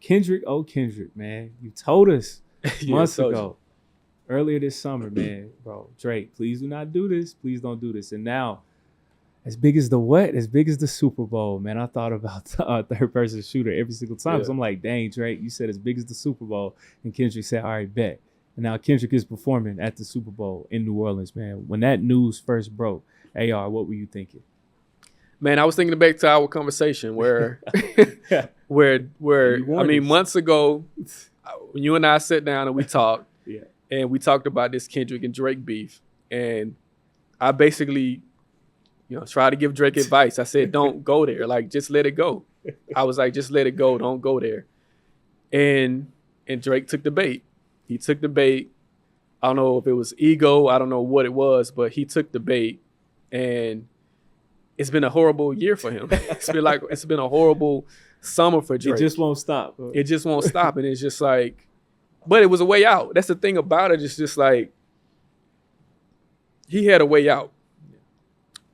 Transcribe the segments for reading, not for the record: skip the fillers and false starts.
Kendrick, oh Kendrick, man, you told us months told ago, earlier this summer, man, bro, Drake, please do not do this. Please don't do this. And now, as big as the what? As big as the Super Bowl, man. I thought about third-person shooter every single time. So I'm like, dang, Drake, you said as big as the Super Bowl. And Kendrick said, all right, bet. And now Kendrick is performing at the Super Bowl in New Orleans, man. When that news first broke, AR, what were you thinking? Man, I was thinking back to our conversation where, months ago, when you and I sat down and we talked, and we talked about this Kendrick and Drake beef, and I basically, try to give Drake advice. I said, don't go there. Like, just let it go. I was like, just let it go. Don't go there. And Drake took the bait. He took the bait. I don't know if it was ego. I don't know what it was, but he took the bait. And it's been a horrible year for him. It's been a horrible summer for Drake. It just won't stop. It just won't stop. And it's just like, but it was a way out. That's the thing about it. It's just like, he had a way out.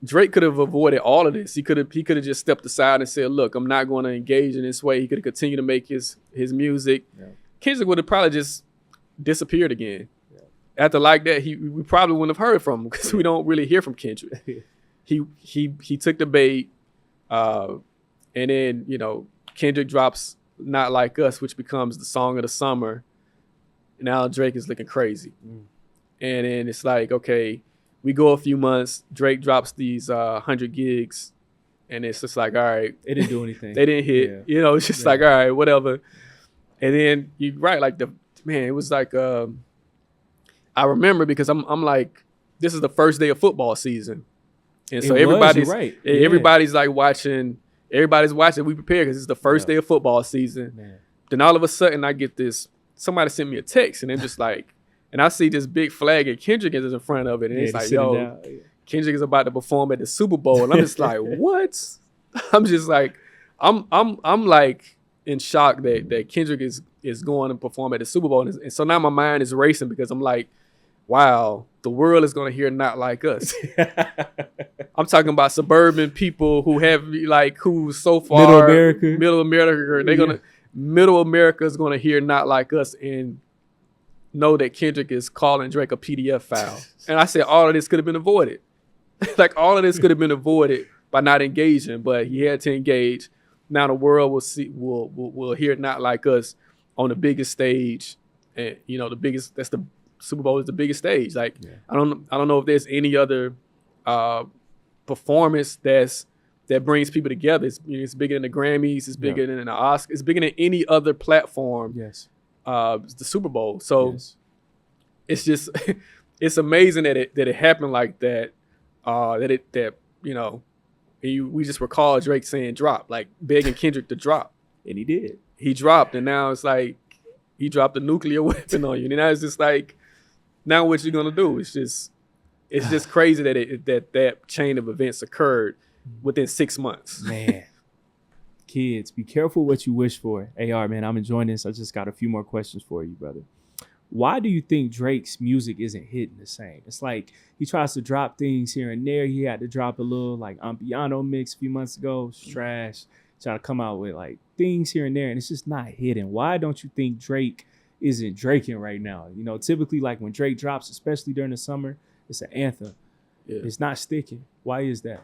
Drake could have avoided all of this. He could have just stepped aside and said, look, I'm not going to engage in this way. He could have continued to make his music. Yeah. Kendrick would have probably just disappeared again. Yeah. After like that, we probably wouldn't have heard from him because we don't really hear from Kendrick. He took the bait, and then, Kendrick drops Not Like Us, which becomes the song of the summer. Now Drake is looking crazy. And then it's like, okay, we go a few months, Drake drops these 100 gigs, and it's just like, all right. They didn't do anything. They didn't hit. Yeah. It's just like, all right, whatever. And then you're right, like it was like, I remember because I'm like, this is the first day of football season. And so everybody's like watching, we prepare because it's the first day of football season. Man. Then all of a sudden I get this, somebody sent me a text and they're just like, and I see this big flag and Kendrick is in front of it. And it's like, yo, Kendrick is about to perform at the Super Bowl. And I'm just like, what? I'm just like, I'm like in shock that Kendrick is going to perform at the Super Bowl. And so now my mind is racing because I'm like, wow, the world is going to hear Not Like Us. I'm talking about suburban people who have who's so far. Middle America. Middle America is going to hear Not Like Us and know that Kendrick is calling Drake a PDF file. And I said, all of this could have been avoided. All of this could have been avoided by not engaging, but he had to engage. Now the world will hear Not Like Us on the biggest stage. And, that's the Super Bowl is the biggest stage. I don't know if there's any other performance that brings people together. It's bigger than the Grammys. It's bigger than the Oscars. It's bigger than any other platform. Yes. The Super Bowl. So it's just it's amazing that it happened like that. We just recall Drake saying drop, like begging Kendrick to drop, and he did. He dropped, and now it's like he dropped a nuclear weapon on you. And now it's just like, now what you gonna do? It's just crazy that chain of events occurred within 6 months. Man. Kids, be careful what you wish for. AR, man, I'm enjoying this. I just got a few more questions for you, brother. Why do you think Drake's music isn't hitting the same? It's like he tries to drop things here and there. He had to drop a little Ampiano mix a few months ago. It's trash. Trying to come out with things here and there, and it's just not hitting. Why don't you think Drake isn't Draking right now? Typically when Drake drops, especially during the summer, it's an anthem. Yeah. It's not sticking. Why is that?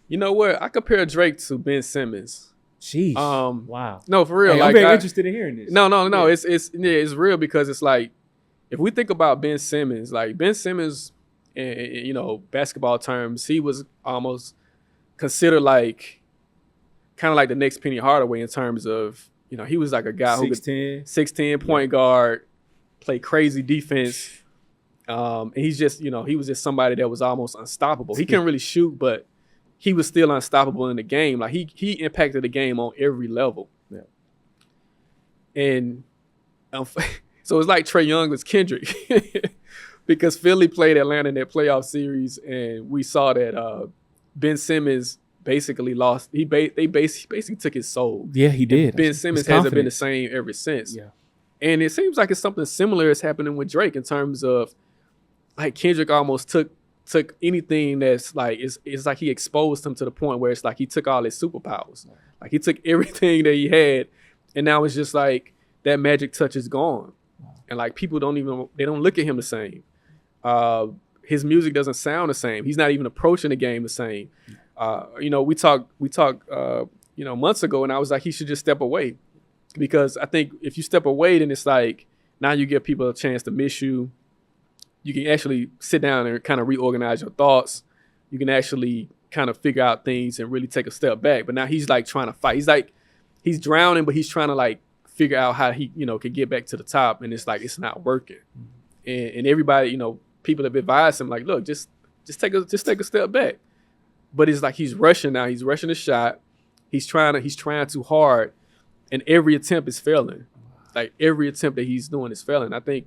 You know what? I compare Drake to Ben Simmons. Jeez. Wow. No, for real. Hey, I'm very interested in hearing this. No. Yeah. It's real because it's like, if we think about Ben Simmons, in basketball terms, he was almost considered kind of like the next Penny Hardaway in terms of, he was like a guy 6'10", point guard, play crazy defense. And he's just, he was just somebody that was almost unstoppable. He couldn't really shoot, but he was still unstoppable in the game. He impacted the game on every level. Yeah. And so it's like Trae Young was Kendrick because Philly played Atlanta in that playoff series, and we saw that Ben Simmons basically lost. They basically took his soul. Yeah, he did. And Ben Simmons hasn't been the same ever since. Yeah. And it seems like it's something similar is happening with Drake in terms of Kendrick almost took anything that's it's like he exposed him to the point where it's like he took all his superpowers. He took everything that he had And now it's just like that magic touch is gone. And like people they don't look at him the same. His music doesn't sound the same. He's not even approaching the game the same. We talked months ago, and I was like, he should just step away, because I think if you step away, then it's like now you give people a chance to miss you. You can actually sit down and kind of reorganize your thoughts. You can actually kind of figure out things and really take a step back. But now he's like trying to fight. He's like, he's drowning, but he's trying to like figure out how he, can get back to the top. And it's like, it's not working. And everybody, people have advised him like, look, just take a step back. But it's like, he's rushing now. He's rushing the shot. He's trying too hard. And every attempt is failing. Like every attempt that he's doing is failing. I think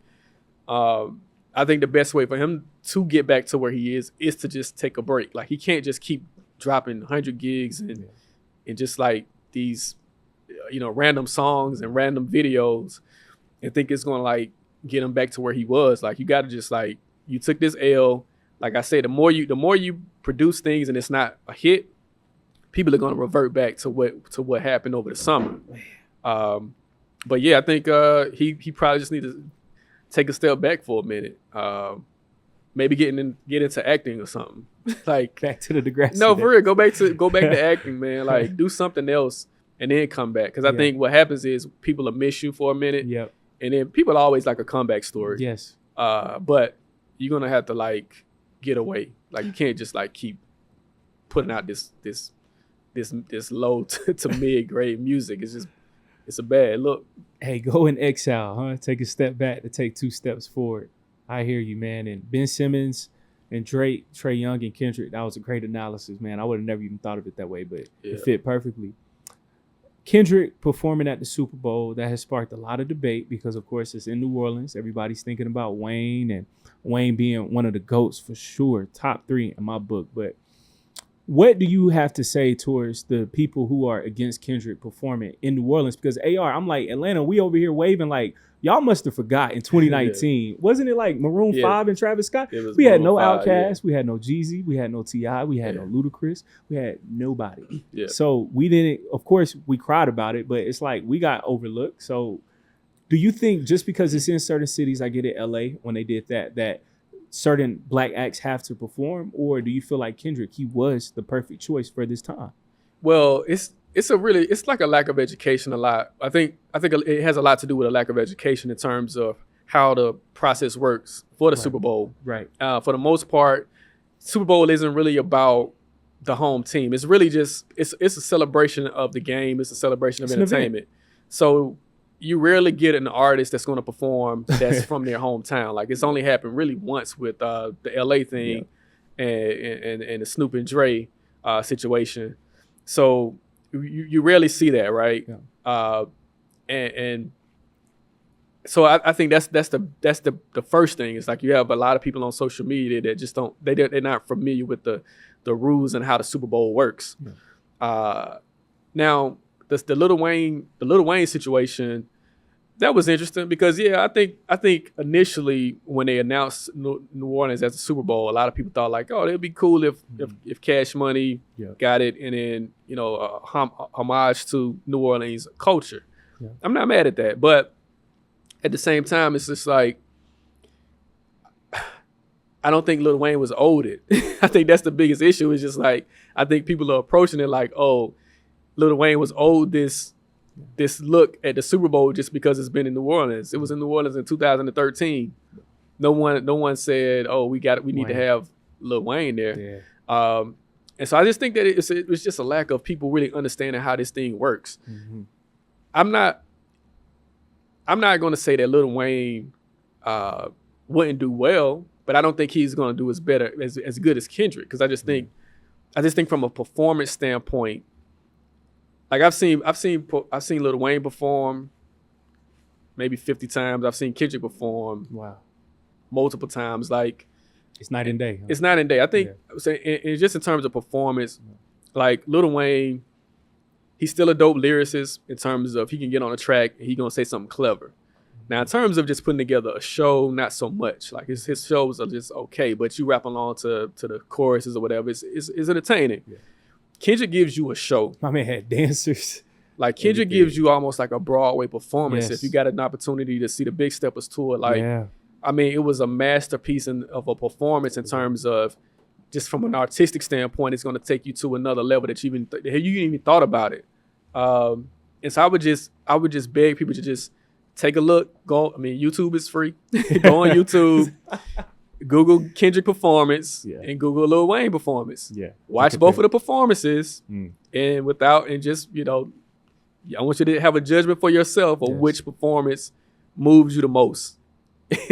the best way for him to get back to where he is to just take a break. Like he can't just keep dropping 100 gigs and just like these, random songs and random videos and think it's going to like get him back to where he was. Like you got to just like, you took this L. Like I say, the more you produce things and it's not a hit, people are going to revert back to what happened over the summer. But yeah, I think he probably just needs to take a step back for a minute. Maybe get into acting or something. Like back to the Degrassi. No, for real, go back to acting, man. Like do something else and then come back. Because I think what happens is people will miss you for a minute. Yep. And then people always like a comeback story. Yes. But you're gonna have to like get away. Like you can't just like keep putting out this low to mid grade music. It's a bad look. Hey, go in exile, huh? Take a step back to take 2 steps forward. I hear you, man. And Ben Simmons and Drake, Trae Young and Kendrick, that was a great analysis, man. I would have never even thought of it that way, but it fit perfectly. Kendrick performing at the Super Bowl, that has sparked a lot of debate because, of course, it's in New Orleans. Everybody's thinking about Wayne, and Wayne being one of the GOATs for sure, top 3 in my book. But what do you have to say towards the people who are against Kendrick performing in New Orleans? Because AR, I'm like, Atlanta, we over here waving like, y'all must have forgot in 2019. Wasn't it like Maroon 5 and Travis Scott? We had no Outkast. We had no Jeezy. We had no T.I. We had no Ludacris. We had nobody. Yeah. So we didn't, of course, we cried about it, but it's like we got overlooked. So do you think just because it's in certain cities, I get it, LA, when they did that certain black acts have to perform? Or do you feel like Kendrick, he was the perfect choice for this time? Well, it's like a lack of education a lot. I think it has a lot to do with a lack of education in terms of how the process works for the Super Bowl. Right. For the most part, Super Bowl isn't really about the home team. It's really just it's a celebration of the game. It's a celebration of entertainment. So you rarely get an artist that's going to perform that's from their hometown. Like it's only happened really once with the LA thing and the Snoop and Dre situation. So you rarely see that, right? Yeah. And so I think that's the first thing. It's like you have a lot of people on social media that just they're not familiar with the rules and how the Super Bowl works. Yeah. Now the Lil Wayne situation, that was interesting because I think initially when they announced New Orleans as the Super Bowl, a lot of people thought like, oh, it'd be cool if Cash Money got it, and then homage to New Orleans culture. Yeah. I'm not mad at that, but at the same time, it's just like I don't think Lil Wayne was owed it. I think that's the biggest issue. It's just like I think people are approaching it like, oh, Lil Wayne was owed this look at the Super Bowl just because it's been in New Orleans. It was in New Orleans in 2013. No one said, "Oh, we need to have Lil Wayne there." Yeah. And so I just think that it was just a lack of people really understanding how this thing works. Mm-hmm. I'm not going to say that Lil Wayne wouldn't do well, but I don't think he's going to do as good as Kendrick, because I just think from a performance standpoint. Like I've seen Lil Wayne perform maybe 50 times. I've seen Kendrick perform multiple times. Like it's night and day. Huh? It's night and day. I think and just in terms of performance, like Lil Wayne, he's still a dope lyricist in terms of he can get on a track and he's gonna say something clever. Now in terms of just putting together a show, not so much. Like his shows are just okay, but you rap along to the choruses or whatever. It's entertaining. Yeah. Kendrick gives you a show. My man had dancers. Like Kendrick gives you almost like a Broadway performance. Yes. If you got an opportunity to see the Big Steppers tour, like Yeah. I mean, it was a masterpiece of a performance in terms of just from an artistic standpoint. It's going to take you to another level that you didn't even thought about it. And so I would just beg people to just take a look. Go. I mean, YouTube is free. Go on YouTube, Google Kendrick performance, and Google Lil Wayne performance. Yeah. Watch both of the performances, and just I want you to have a judgment for yourself of which performance moves you the most.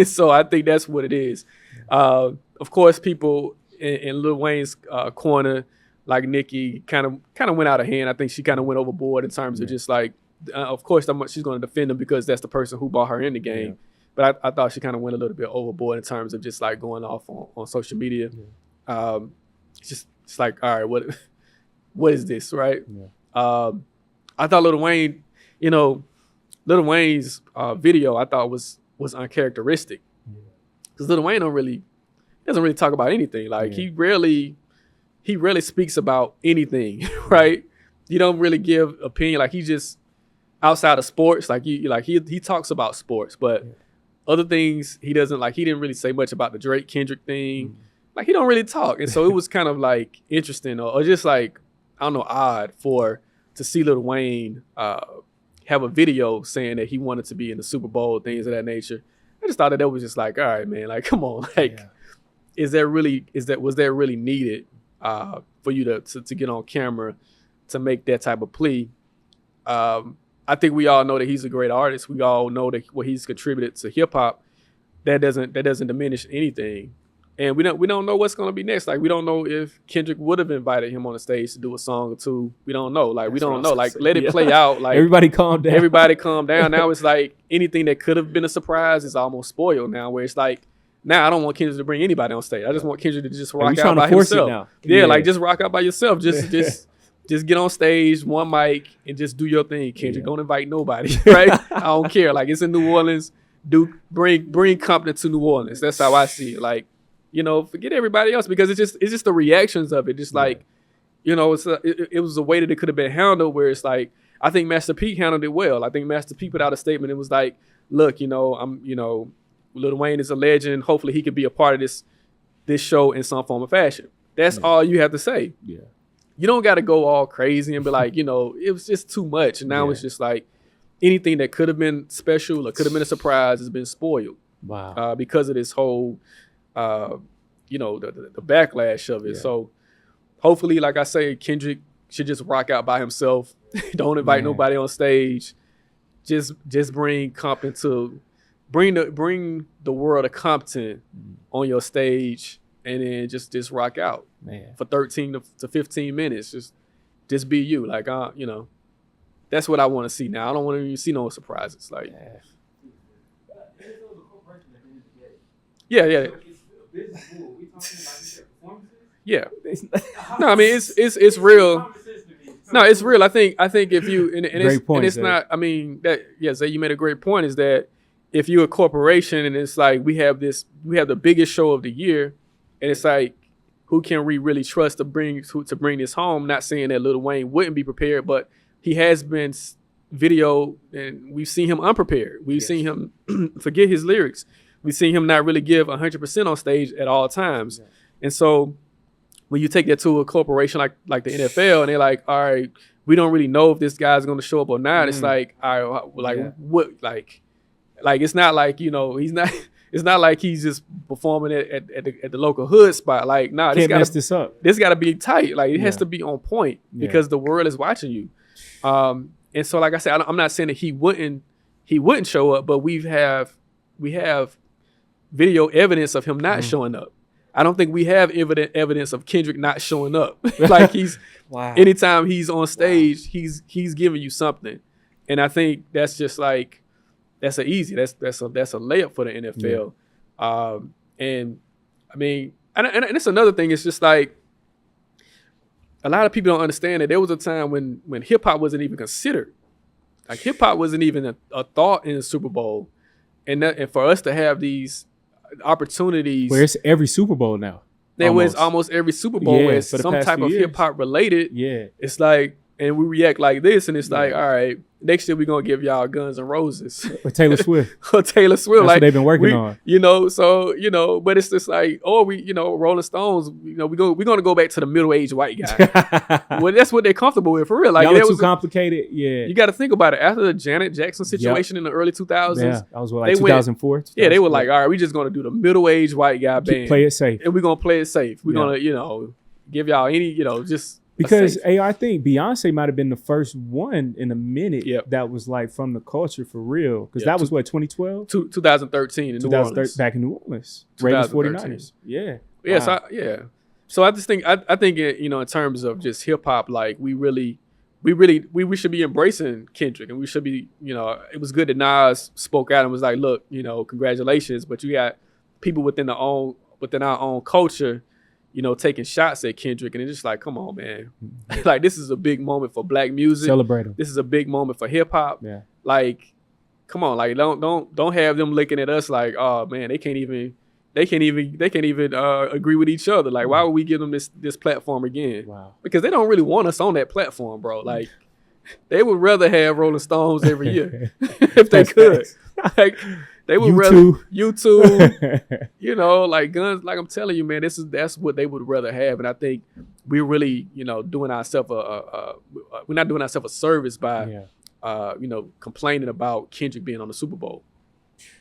So I think that's what it is. Of course, people in Lil Wayne's corner, like Nicki, kind of went out of hand. I think she kind of went overboard in terms of just like, of course, she's going to defend him because that's the person who brought her in the game. Yeah. But I thought she kind of went a little bit overboard in terms of just like going off on social media. Yeah. It's like, all right, what is this, right? Yeah. I thought Lil Wayne, Lil Wayne's video I thought was uncharacteristic, because Lil Wayne doesn't really talk about anything. Like he rarely speaks about anything, right? He don't really give opinion. Like he just outside of sports, he talks about sports, but other things he doesn't like. He didn't really say much about the Drake Kendrick thing. Like he don't really talk, and so it was kind of like interesting or just like I don't know, odd to see Lil Wayne have a video saying that he wanted to be in the Super Bowl, things of that nature. I just thought that was just like, all right, man, like come on, like was that really needed for you to get on camera to make that type of plea? I think we all know that he's a great artist. We all know that what he's contributed to hip hop, that doesn't diminish anything. And we don't know what's gonna be next. Like we don't know if Kendrick would have invited him on the stage to do a song or two. We don't know. Like we don't know. Like let it play out. Like everybody calm down. Now it's like anything that could have been a surprise is almost spoiled now. Where it's like now I don't want Kendrick to bring anybody on stage. I just want Kendrick to just rock out by himself. Yeah, like just rock out by yourself. Just get on stage, one mic, and just do your thing, Kendrick. Don't invite nobody, right? I don't care. Like it's in New Orleans. Bring Compton to New Orleans. That's how I see it. Like. Forget everybody else, because it's just the reactions of it. Just like, it was a way that it could have been handled, where it's like, I think Master P handled it well. I think Master P put out a statement. It was like, look, Lil Wayne is a legend. Hopefully he could be a part of this show in some form or fashion. That's all you have to say. Yeah. You don't got to go all crazy and be like, it was just too much. And now it's just like anything that could have been special or could have been a surprise has been spoiled. Wow. Because of this whole, the backlash of it. Yeah. So hopefully, like I say, Kendrick should just rock out by himself. Don't invite nobody on stage. Just bring Compton bring the world of Compton on your stage, and then just rock out for 13 to 15 minutes. Just be you. Like that's what I want to see now. I don't want to see no surprises. Like yeah. Yeah. No, I mean it's real. No, it's real. I think if you and it's not. I mean Zay, you made a great point. Is that if you're a corporation and it's like we have the biggest show of the year, and it's like who can we really trust to bring this home? Not saying that Lil Wayne wouldn't be prepared, but he has been video and we've seen him unprepared. We've seen him forget his lyrics. We've seen him not really give 100% on stage at all times. Yeah. And so when you take that to a corporation like the NFL and they're like, all right, we don't really know if this guy's going to show up or not. It's like, all right, like what, like it's not like, he's not, it's not like he's just performing at the local hood spot. Like, nah, can't mess this up. This got to be tight. Like it has to be on point because the world is watching you. And so, like I said, I'm not saying that he wouldn't show up, but we have video evidence of him not showing up. I don't think we have evidence of Kendrick not showing up. Like he's anytime he's on stage, he's giving you something. And I think that's just like that's a layup for the NFL. Yeah. And I mean, and it's another thing. It's just like a lot of people don't understand that there was a time when hip hop wasn't even considered. Like hip hop wasn't even a thought in the Super Bowl, and for us to have these opportunities, where it's every Super Bowl now. There was almost every Super Bowl where it's some type of hip hop related. Yeah, it's like, and we react like this, and it's like, all right, next year we're gonna give y'all Guns N' Roses Or Taylor Swift. or Taylor Swift. That's Like what they've been working on. you know, so you know, but it's just like, oh, we, you know, Rolling Stones, you know, we're gonna go back to the middle-aged white guy. Well, that's what they're comfortable with for real. Like Y'all that too was complicated. Yeah. you got to think about it. After the Janet Jackson situation in the early 2000s, Yeah, that was what, they like 2004. yeah, they were like, all right, we just gonna do the middle-aged white guy band, play it safe, and we're gonna play it safe. We're Yeah. gonna, you know, give y'all any, you know, just because a safe. I think Beyonce might have been the first one in a minute that was like from the culture for real. Because that was what, 2012, 2013 in New Orleans, back in New Orleans, Raiders 2013. 49ers. Yeah, Yeah, wow. So I just think I think it, you know, in terms of just hip hop, like we should be embracing Kendrick, and we should be, you know, it was good that Nas spoke out and was like, look, you know, congratulations, but you got people within our own culture, you know, taking shots at Kendrick, and it's just like, come on, man, like this is a big moment for Black music. Celebrate him. This is a big moment for hip hop. Yeah, like, come on, like don't have them looking at us like, oh man, they can't even agree with each other. Like, why would we give them this platform again? Wow. Because they don't really want us on that platform, bro. Like, they would rather have Rolling Stones every year if they could. Like, they would rather YouTube, you know, like Guns. Like I'm telling you, man, that's what they would rather have. And I think we're really, you know, doing ourselves we're not doing ourselves a service by, you know, complaining about Kendrick being on the Super Bowl.